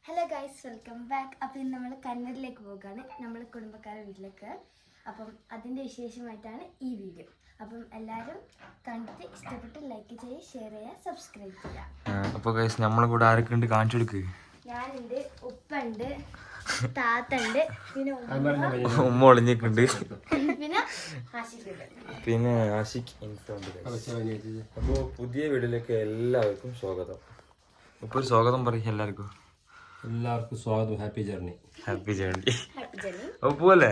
Hello guys, welcome back. അപ്പോൾ ഇന്ന് നമ്മൾ കണ്ണൂരിലേക്ക് പോകുകയാണ്, നമ്മൾ കുടുംബക്കാരുടെ വീട്ടിലേക്ക്. അപ്പം അതിൻ്റെ വിശേഷമായിട്ടാണ് ഈ വീഡിയോ. അപ്പം എല്ലാവരും കണ്ടിട്ട് ഇഷ്ടപ്പെട്ട് ലൈക്ക് ചെയ്യുക, ഷെയർ ചെയ്യുക, സബ്സ്ക്രൈബ് ചെയ്യുക. അപ്പോൾ ഗൈസ് നമ്മളെ കൂടെ ആരൊക്കെ ഉണ്ട് കാണിച്ചു കൊടുക്ക്. ഞാനുണ്ട്, ഉപ്പുണ്ട്, താത്തുണ്ട്, പിന്നെ ഉമ്മ ഒളിഞ്ഞിട്ടുണ്ട്, പിന്നെ ആഷിഖ് ഇൻഫോണ്ട്. അപ്പോൾ പുതിയ വീഡിയോയിലേക്ക് എല്ലാവർക്കും സ്വാഗതം. ഇപ്പോൾ ഒരു സ്വാഗതം പറയും എല്ലാവർക്കും. എല്ലാവർക്കും സ്വാഗതം. Happy journey. Happy journey. അപ്പോൾ പോവല്ലേ?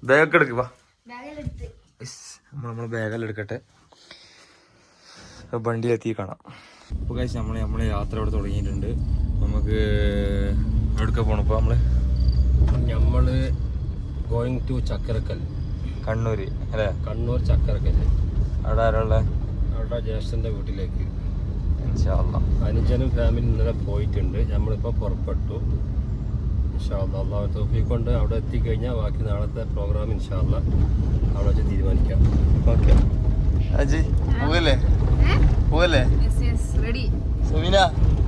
ബാഗൊക്കെ എടുക്ക്. വാ, നമ്മളെ ബാഗെല്ലാം എടുക്കട്ടെ. വണ്ടിയിലെത്തി കാണാം. അപ്പോൾ കഴിച്ച് നമ്മളെ യാത്ര ഇവിടെ തുടങ്ങിയിട്ടുണ്ട്. നമുക്ക് എവിടെയൊക്കെ പോകണം ഇപ്പോൾ? നമ്മൾ ഗോയിങ് ടു ചക്കരക്കൽ, കണ്ണൂർ അല്ലേ? കണ്ണൂർ ചക്കരക്കൽ. അവിടെ ആരുള്ള? അവിടെ ജ്യേഷ്ഠൻ്റെ വീട്ടിലേക്ക്. ഇൻഷാ അല്ലാഹ് അനുജനും ഫാമിലി ഇന്നലെ പോയിട്ടുണ്ട്. നമ്മളിപ്പോൾ പുറപ്പെട്ടു. ഇൻഷാ അല്ലാഹ് അല്ലാഹു തൗഫീഖ് കൊണ്ട് അവിടെ എത്തിക്കഴിഞ്ഞാൽ ബാക്കി നാളത്തെ പ്രോഗ്രാം ഇൻഷാ അല്ലാഹ് അവിടെ വെച്ച് തീരുമാനിക്കാം. ഓക്കെ അജി, പോകല്ലേ? പോകല്ലേ? സുമീന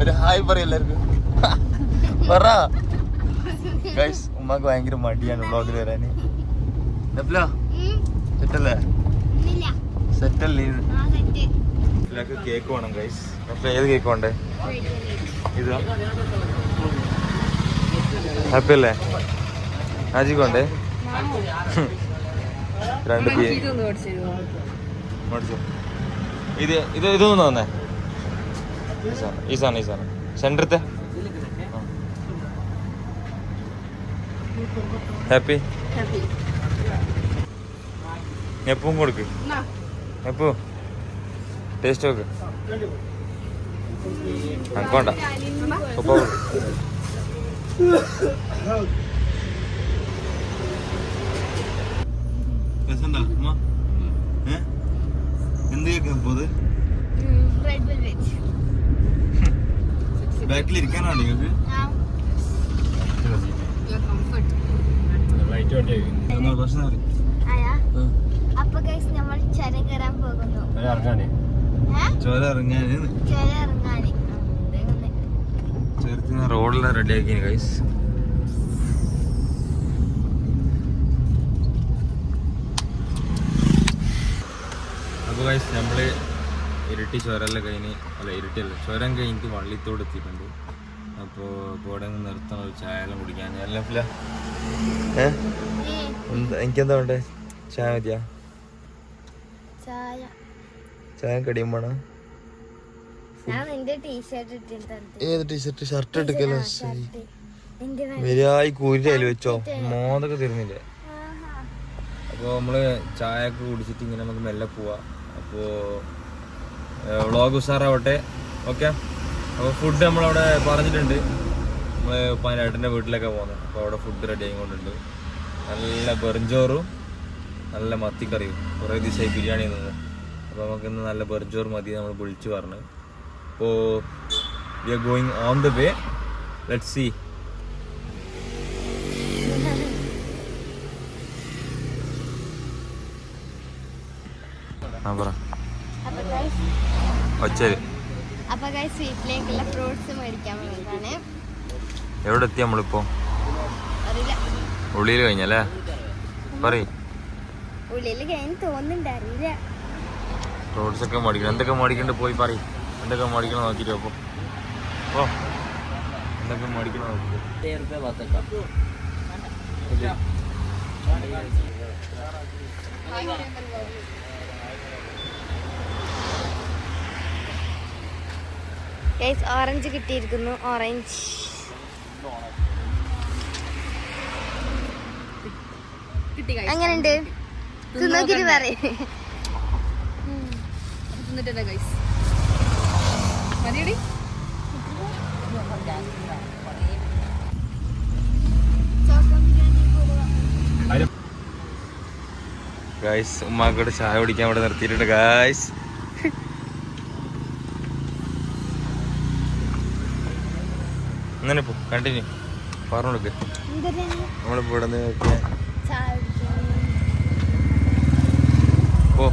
ഒരു ഹായ് പറയും എല്ലാവർക്കും. പറ ഗൈസ്. ഉമ്മാക്ക് ഭയങ്കര മടിയാണ് വ്ളോഗിൽ വരാൻ. സെറ്റല്ലേ? സെറ്റല്ലേ? കേക്ക് വേണം ഗൈസ്. ഏത് കേക്ക് വേണ്ടേ? ഇതാ ഹാപ്പി അല്ലേ? ആജിക്ക് വേണ്ടേ? രണ്ട് മേടിച്ചു. ഇതൊന്നും തന്നെ ഈ സാധനം സെൻറ്ററത്തെ ഹാപ്പി. എപ്പവും കൊടുക്ക്. എപ്പോ ടേസ്റ്റ് നോക്ക്. വേണ്ട ഉപ്പ എന്ത് കേൾക്കാം പോത്? ബാക്കിലിരിക്കാനാണ് നിങ്ങൾക്ക്? അപ്പൊ ഗൈസ് നമ്മൾ ചുരം കയറാൻ പോകുന്നു. ചോര ഇറങ്ങാന് ചേർത്ത് റോഡെല്ലാം റെഡി ആക്കി ഗൈസ്. അപ്പോൾ ഗൈസ് നമ്മള് ഇരട്ടി ചുരമെല്ലാം കഴിഞ്ഞ്, അല്ല ഇരട്ടിയല്ല, ചുരം കഴിഞ്ഞിട്ട് വള്ളിത്തോട് എത്തിയിട്ടുണ്ട്. അപ്പോൾ ഇവിടെ നിർത്തണം ഒരു ചായ എല്ലാം കുടിക്കാൻ. എന്താ എനിക്കെന്താ വേണ്ടേ? ചായ മതിയാ? ചായ കടിയും വേണം. ഏത് ടീഷർട്ട്? ഷർട്ട് എടുക്കല്ലോ. വരിയായി കൂരിയായാലും വെച്ചോ, മോതൊക്കെ തരുന്നില്ലേ? അപ്പോൾ നമ്മള് ചായ ഒക്കെ കുടിച്ചിട്ട് ഇങ്ങനെ നമുക്ക് മെല്ലെ പോവാം. അപ്പോൾ വ്ളോഗ് ഉഷാറാവട്ടെ. ഓക്കെ. അപ്പോൾ ഫുഡ് നമ്മളവിടെ പറഞ്ഞിട്ടുണ്ട്. നമ്മൾ പതിനേട്ടൻ്റെ വീട്ടിലൊക്കെ പോകുന്നത്. അപ്പോൾ അവിടെ ഫുഡ് റെഡി ആയിക്കൊണ്ടുണ്ട്. നല്ല ബെറിഞ്ചോറും നല്ല മത്തിക്കറിയും. കുറേ ദിവസമായി ബിരിയാണി തന്നത്. അപ്പോൾ നമുക്കിന്ന് നല്ല ബെറിഞ്ചോറ് മതി നമ്മൾ വിളിച്ചു പറഞ്ഞു. അപ്പോൾ we are going on the way. Let's see. പറ ഒച്ചല്. അപ്പൊ ഗൈസ് വീട്ടിലേക്കുള്ള ഫ്രൂട്ട്സ് മേടിക്കാൻ വേണ്ടിയിട്ടാണ്. എവിടെ എത്തി നമ്മളിപ്പോ? ഉള്ളിൽ കഴിഞ്ഞല്ലേ? പറയ്. ഉള്ളിൽ കഴിഞ്ഞ് തോന്നുന്നുണ്ട്, അറിയില്ല. ഫ്രൂട്ട്സ് ഒക്കെ മേടിക്കണം. എന്തൊക്കെ മേടിക്കണ്ട് പോയി പറയും. എന്തൊക്കെ മേടിക്കണം നോക്കിട്ടോ. അപ്പൊ ഓ എന്തൊക്കെ മേടിക്കണം നോക്കിട്ടോ. ഗൈസ് ഓറഞ്ച് കിട്ടിയിരിക്കുന്നു. ഓറഞ്ച് എങ്ങനെയുണ്ട്? തിന്നോക്കിട്ട് പറയും. ഗായ്സ് ഉമ്മാക്കോട് ചായ കുടിക്കാൻ ഇവിടെ നിർത്തിയിട്ടുണ്ട് ഗായ്സ്. അങ്ങനെ പോ, കണ്ടിന്യൂ പറഞ്ഞു കൊടുക്ക്. നമ്മളിപ്പോ ഇവിടെ നിന്ന് പോ.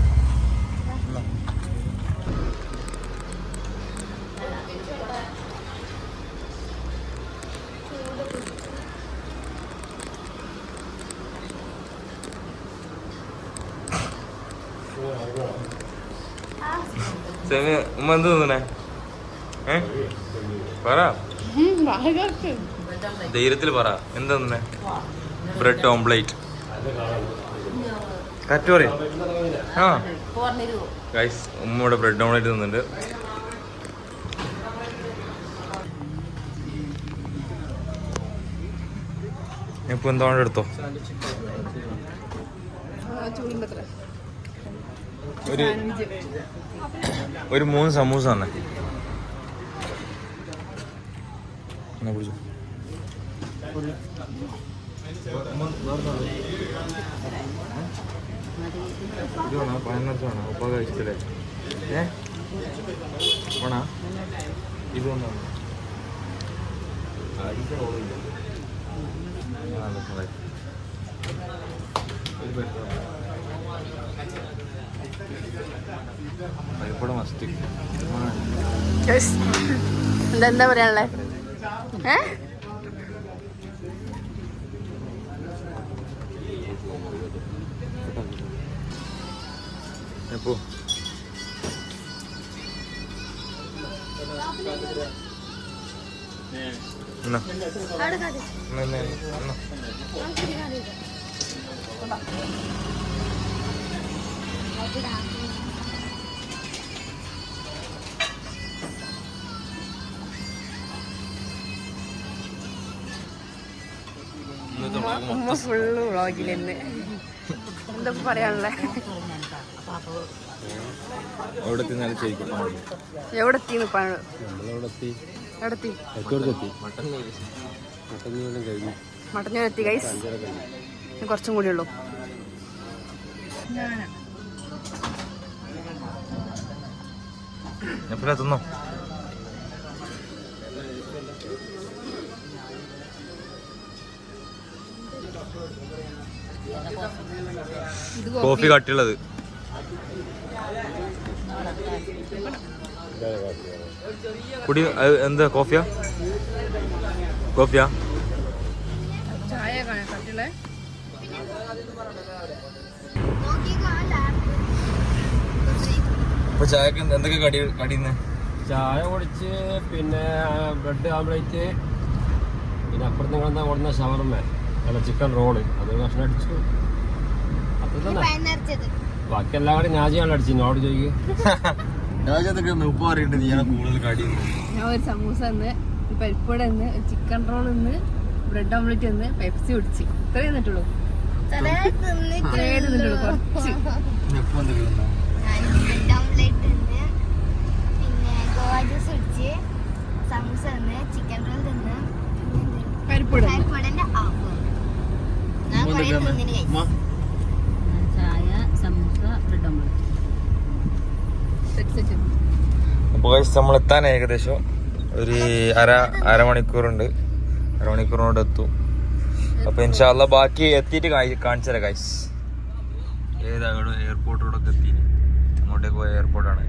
സെമി ഉമ്മ എന്ത് തിന്നണേ? പറ, ധൈര്യത്തിൽ പറ. എന്താ തിന്നണേ? ബ്രെഡ് ഓംപ്ലേറ്റ്. കറക്റ്റ് പറയും. ആ ഗൈസ്, ഉമ്മയുടെ ബ്രെഡ് ഓംപ്ലേറ്റ് തിന്നുന്നുണ്ട്. ഇപ്പൊ എന്താണ് എടുത്തോ? ഒരു 3 സമൂസ തന്നെ. പിടിച്ചു. ഇത് വേണോ? പഴനിറച്ച് വേണോ? ഉപ്പ കഴിച്ചില്ലേ? വേണോ? ഇത് വന്നാണ് മസ്തി. എന്താ പറയാനുള്ളേ? എപ്പോ ഉമ്മ ഫുള്ള് വ്ളോഗിലെന്ന്. എന്തൊക്കെ പറയാനുള്ളേ? എവിടെ എത്തിന്നാലും ശരിക്കും എവിടെ എത്തിന്ന് പഴം മട്ടന്നൂരെത്തി ഗൈസ്. കുറച്ചും കൂടി ഉള്ളൂ. എപ്പോഴാ തിന്നോ? കോഫി കട്ടിയുള്ളത്. കുടി. എന്താ കോഫിയാ? ചായ കട്ടിയുള്ളേ. ഇപ്പൊ ചായക്ക് എന്തൊക്കെ കടിയുന്നേ? ചായ കുടിച്ച്, പിന്നെ ബ്രെഡ് ഓംപ്ലേറ്റ്, പിന്നെ അപ്പുറത്ത് നിങ്ങളെന്താ കൊടുന്ന ഷവർമ, അല്ല ചിക്കൻ റോള്, അത് ഭക്ഷണം അടിച്ചു. അത്ര തന്നെ. ബാക്കി എല്ലാ കൂടി നാജിയാണ് അടിച്ചു. നോട് ചോദിക്കും. ഉപ്പ് പറയണ്ട് നീയാണ് കൂടുതൽ കടി. ഞാൻ ഒരു സമൂസ തന്ന്, പരിപ്പൂട തന്ന്, ചിക്കൻ റോൾ തന്ന്, ബ്രെഡ് ഓംപ്ലേറ്റ് തന്ന്, പെപ്സി കുടിച്ച്. ഇത്രേ തന്നിട്ടുള്ളൂ. കുറച്ച് പരിപ്പൂട അപ്പോൾ നമ്മൾ എത്താൻ ഏകദേശം ഒരു അരമണിക്കൂറുണ്ട്. അരമണിക്കൂറിനോട് എത്തും. അപ്പൊ ഇൻഷാല്ല ബാക്കി എത്തിയിട്ട് കാണിച്ചു തരാം ഗൈസ്. ഏതാകണം എയർപോർട്ടിലൂടെ എത്തി. അങ്ങോട്ടേക്ക് പോയ എയർപോർട്ടാണ്.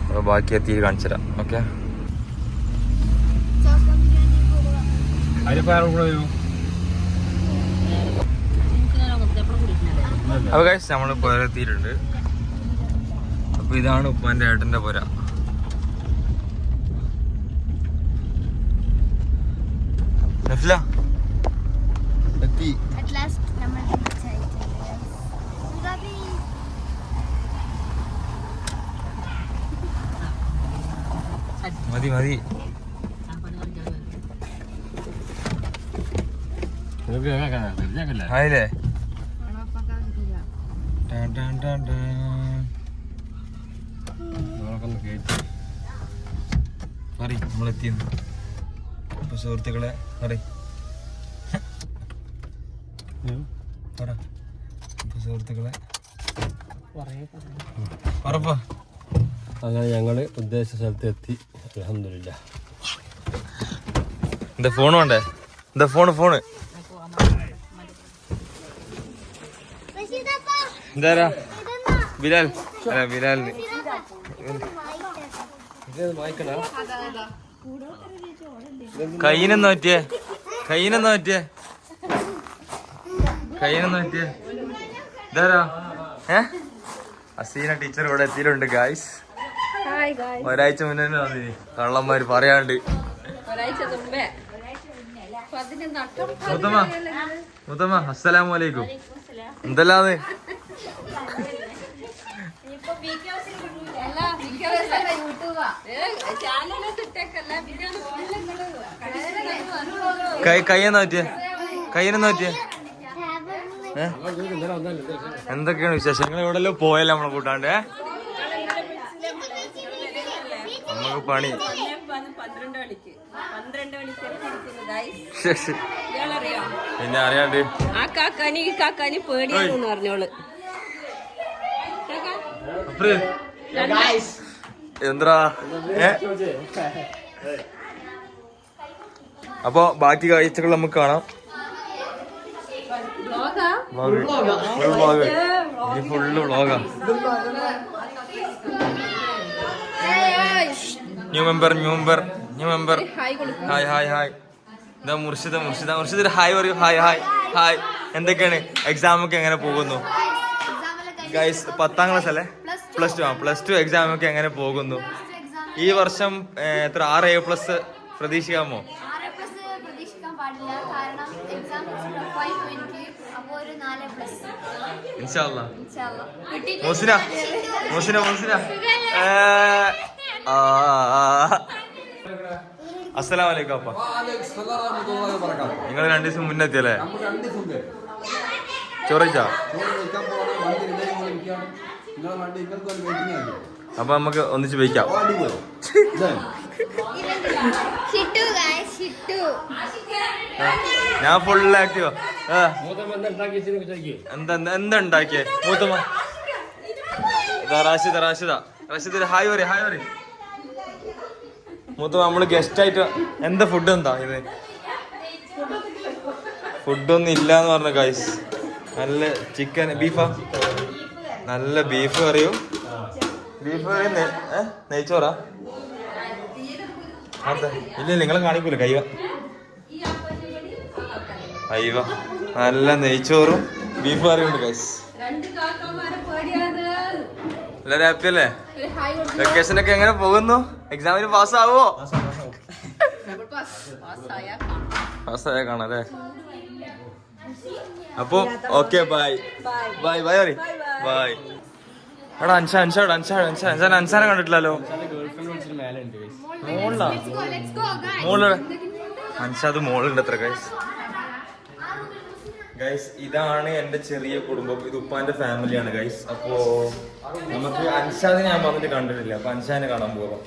അപ്പോൾ ബാക്കി എത്തിയിട്ട് കാണിച്ചു തരാം. ഓക്കെ. അപ്പൊ ഗൈസ് നമ്മൾ പുരത്തിയിട്ടുണ്ട്. അപ്പൊ ഇതാണ് ഉപ്പാന്റെ ഏട്ടന്റെ പുര. നഫ്ല എത്തി. മതി മതി. ആയില്ലേ? പറയ് നമ്മളെത്തിയെന്ന്. അപ്പൊ സുഹൃത്തുക്കളെ പറയ്. പറ. അപ്പൊ സുഹൃത്തുക്കളെ ഉറപ്പാ. അങ്ങനെ ഞങ്ങള് ഉദ്ദേശിച്ച സ്ഥലത്ത് എത്തി. അൽഹംദുലില്ലാ. എന്താ ഫോൺ വേണ്ടേ? എന്താ ഫോണ് എന്താ ബിലാൽ? ബിലാലിന് കയ്യിനെന്ന് പറ്റിയേ? ഇതാരാ? അസീന ടീച്ചർ ഇവിടെ എത്തിയിട്ടുണ്ട് ഗായ്സ്. Hi guys. ഒരാഴ്ച മുന്നേ വന്നിനി കള്ളന്മാര് പറയാണ്ട്. ഒരാഴ്ച മുമ്പേ. മുത്തമ്മ അസ്സലാമു അലൈക്കും. എന്തെല്ലാന്ന് കയ്യെന്നാ പറ്റിയേ? കയ്യെന്നാ പറ്റിയേ? എന്തൊക്കെയാണ് വിശേഷം? നിങ്ങൾ എവിടെല്ലോ പോയല്ലോ നമ്മളെ കൂട്ടാണ്ട്? നമുക്ക് പണി. പിന്നെ അറിയാണ്ട് പേടിയാന്ന് പറഞ്ഞോള്. എന്താ അപ്പൊ ബാക്കി കാഴ്ചകൾ നമുക്ക് കാണാം. ഫുള്ള് വ്ളോഗാ. New member hi hi hi. ഇതാ മുർഷിദ് ഒരു ഹായ് പറയൂ. Hi hi hi. എന്തൊക്കെയാണ് എക്സാം ഒക്കെ എങ്ങനെ പോകുന്നു ഗൈസ്? 10ാം ക്ലാസ് അല്ലേ? പ്ലസ് ടു എക്സാം ഒക്കെ എങ്ങനെ പോകുന്നു ഈ വർഷം? എത്ര 6A+ പ്രതീക്ഷിക്കാമോ? ഇൻഷാല്ലാ. മോസിന അസ്സലാമു അലൈക്കും. അപ്പ നിങ്ങൾ 2 ദിവസം മുന്നേ എത്തിയല്ലേ? ചോറിച്ചാ? അപ്പൊ നമുക്ക് ഒന്നിച്ച് വയ്ക്കാം. ഞാൻ ഫുൾ ആക്റ്റീവാ. എന്താ ഉണ്ടാക്കിയേ മൂത്തമ്മ? റാഷിദ് ഹായ് പറ. മൂത്തമ്മ നമ്മള് ഗസ്റ്റ് ആയിട്ട് എന്താ ഫുഡ്? എന്താ ഇത്? ഫുഡൊന്നും ഇല്ലാന്ന് പറഞ്ഞ ഗൈസ്. നല്ല ചിക്കൻ ബീഫാ? നല്ല ബീഫ് കറിയും നെയ്ച്ചോറാ? അതെ ഇല്ല നിങ്ങളെ കാണിക്കൂല. കൈവ നല്ല നെയ്ച്ചോറും ബീഫ് കറിയും ഉണ്ട് ഗൈസ്. എല്ലാരും ഹാപ്പി അല്ലേ? വെക്കേഷൻ ഒക്കെ എങ്ങനെ പോകുന്നു? എക്സാമിന് പാസ്സാവോ? പാസ്സായാ കാണാല്ലേ? അപ്പൊ ഓക്കെ ബൈ. എടാ അൻസാനെ കണ്ടിട്ടില്ലല്ലോ. അൻസാദ് മോളുണ്ട് അത്ര ഗൈസ്. ഇതാണ് എന്റെ ചെറിയ കുടുംബം. ഇത് ഉപ്പാന്റെ ഫാമിലിയാണ് ഗൈസ്. അപ്പോ നമുക്ക് അൻസാദിനെ ഞാൻ വന്നിട്ട് കണ്ടിട്ടില്ല. അപ്പൊ അൻസാദിനെ കാണാൻ പോകാം.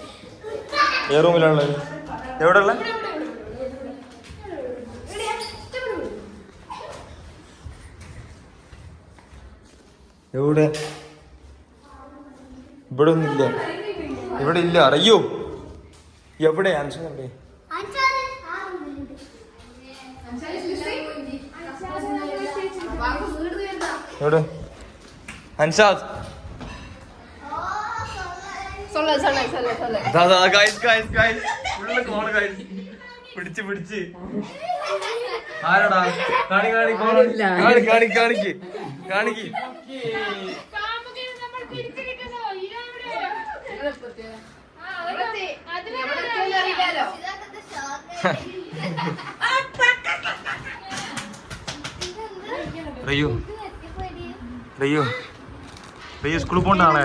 ഏ റൂമിലാണുള്ളത്? എവിടെ ഉള്ള? എവിടെ? ഇവിടെ ഒന്നുമില്ല. ഇവിടെ ഇല്ല. അറിയോ എവിടെ? അൻസാദ് എവിടെ? എവിടെ അൻസാദ്? പിടിച്ച് ആരാടാ? കാണിക്ക്. റയ്യോ സ്കൂളിൽ പോണ്ട നാളെ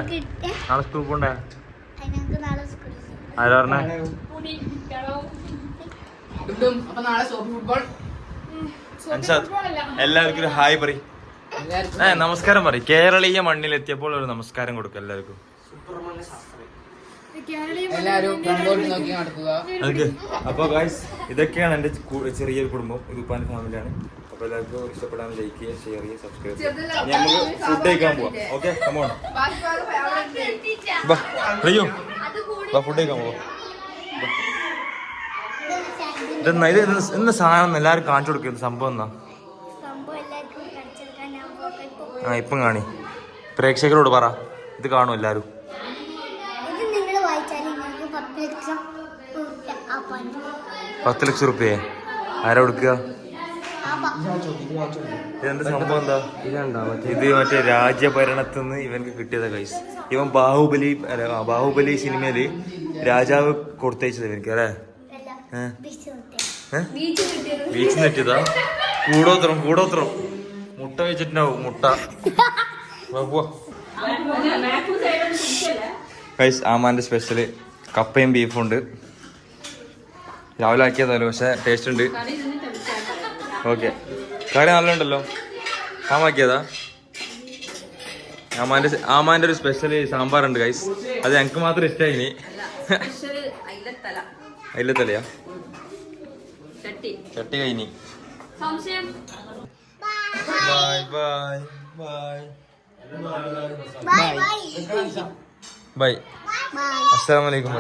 സ്കൂളിൽ പോണ്ടേ? ആരാ പറഞ്ഞേ? അൻസാദ് എല്ലാവർക്കും ഒരു ഹായ് പറ. നമസ്കാരം പറ. കേരളീയ മണ്ണിലെത്തിയപ്പോൾ ഒരു നമസ്കാരം കൊടുക്കും എല്ലാവർക്കും. അപ്പൊ ഗായ്സ് ഇതൊക്കെയാണ് എന്റെ ചെറിയൊരു കുടുംബം. ഇത് ഉപ്പാന്റെ ഫാമിലിയാണ്. അപ്പൊ എല്ലാവർക്കും ഇഷ്ടപ്പെടാൻ ലൈക്ക് ചെയ്യുക, ഷെയർ ചെയ്യുക, സബ്സ്ക്രൈബ് ചെയ്യുക. നമുക്ക് ഫുഡ് കഴിക്കാൻ പോവാം. ഓക്കെ കമോൺ റയ്യോ ഫുഡ് കഴിക്കാൻ പോവാം. ഇന്ന് സാധനം എല്ലാവരും കാണിച്ചു കൊടുക്കുന്നു. സംഭവം എന്നാ? ഇപ്പം കാണി. പ്രേക്ഷകരോട് പറ, ഇത് കാണും എല്ലാരും. 10 ലക്ഷം റുപ്യ ആരാ കൊടുക്കുക? ഇതെന്താ സംഭവം എന്താ? ഇത് മറ്റേ രാജ്യഭരണത്തിൽ നിന്ന് ഇവനക്ക് കിട്ടിയതാ ഗൈസ്. ഇവൻ ബാഹുബലി സിനിമയില് രാജാവ് കൊടുത്തയച്ചത് ഇവനക്ക് അല്ലേ? ബീച്ച് നെറ്റിയതാ. കൂടോത്രം മുട്ട വെച്ചിട്ടുണ്ടാവും. മുട്ട ഗൈസ്. ആമാന്റെ സ്പെഷ്യല് കപ്പയും ബീഫും ഉണ്ട്. രാവിലെ ആക്കിയതല്ലോ, പക്ഷെ ടേസ്റ്റ് ഉണ്ട്. ഓക്കെ, കറി നല്ല ഉണ്ടല്ലോ. ആമാക്കിയതാ. ആമാന്റെ ഒരു സ്പെഷ്യൽ സാമ്പാറുണ്ട് ഗൈസ്. അത് ഞങ്ങൾക്ക് മാത്രം ഇഷ്ടമായി. അയിലത്തലയാ ചട്ടി കഴിഞ്ഞി. Bye bye bye bye. അസ്സലാമു അലൈക്കും.